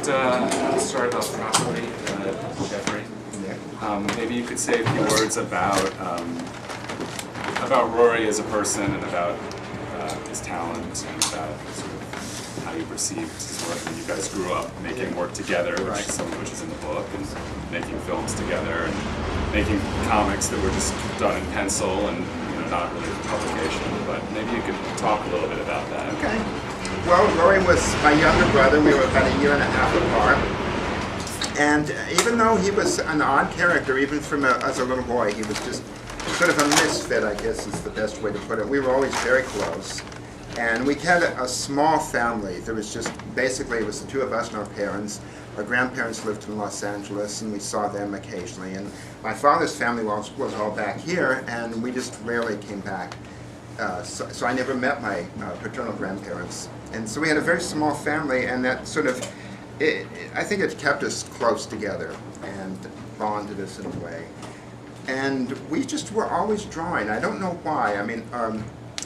start off properly, Jeffrey. Maybe you could say a few words about Rory as a person and about his talent and about sort of how you perceived his work. And you guys grew up making work together, some of which is in the book, and making films together and making comics that were just done in pencil and not really for publication. But maybe you could talk a little bit about that. Okay. Well, Rory was my younger brother. We were about a year and a half apart. And even though he was an odd character, even as a little boy, he was just sort of a misfit, I guess is the best way to put it. We were always very close. And we had a small family. There was just, basically, it was the two of us and our parents. Our grandparents lived in Los Angeles, and we saw them occasionally. And my father's family was all back here, and we just rarely came back. So I never met my paternal grandparents. And so we had a very small family, and that sort of, I think it kept us close together and bonded us in a way. And we just were always drawing. I don't know why. I mean,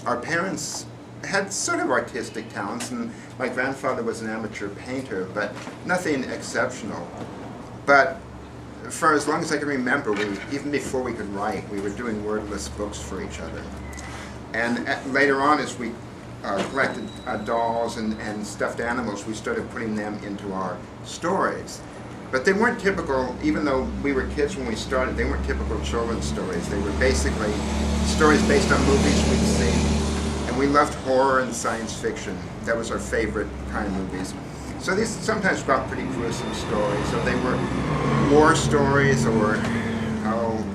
our parents had sort of artistic talents, and my grandfather was an amateur painter, but nothing exceptional. But for as long as I can remember, even before we could write, we were doing wordless books for each other. And later on, as we collected dolls and stuffed animals, we started putting them into our stories. But they weren't typical, even though we were kids when we started, they weren't typical children's stories. They were basically stories based on movies we'd seen. And we loved horror and science fiction. That was our favorite kind of movies. So these sometimes got pretty gruesome stories. So they were war stories or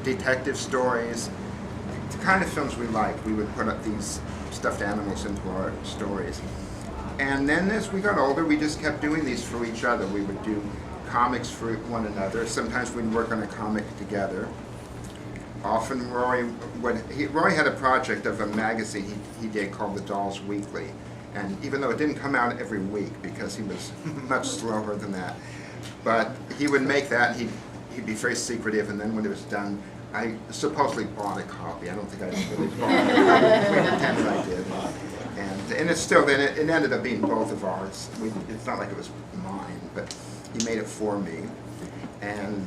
detective stories. The kind of films we liked, we would put up these stuffed animals into our stories. And then as we got older, we just kept doing these for each other. We would do comics for one another. Sometimes we'd work on a comic together. Often Rory had a project of a magazine he did called The Dolls Weekly. And even though it didn't come out every week because he was much slower than that, but he would make that, and he'd be very secretive, and then when it was done, I supposedly bought a copy. I don't think I really bought it. I pretended I did. And it's still, then it ended up being both of ours. It's not like it was mine, but he made it for me. And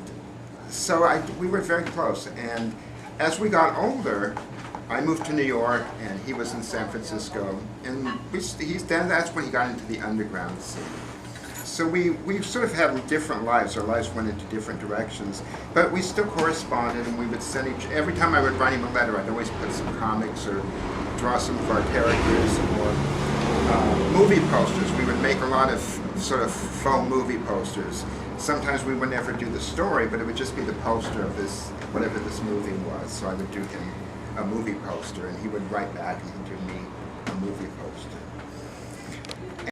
so we were very close. And as we got older, I moved to New York, and he was in San Francisco. And that's when he got into the underground scene. So we sort of had different lives. Our lives went into different directions, but we still corresponded, and we would send every time I would write him a letter, I'd always put some comics or draw some of our characters or movie posters. We would make a lot of sort of faux movie posters. Sometimes we would never do the story, but it would just be the poster of this, whatever this movie was. So I would do him a movie poster, and he would write back and do me a movie poster.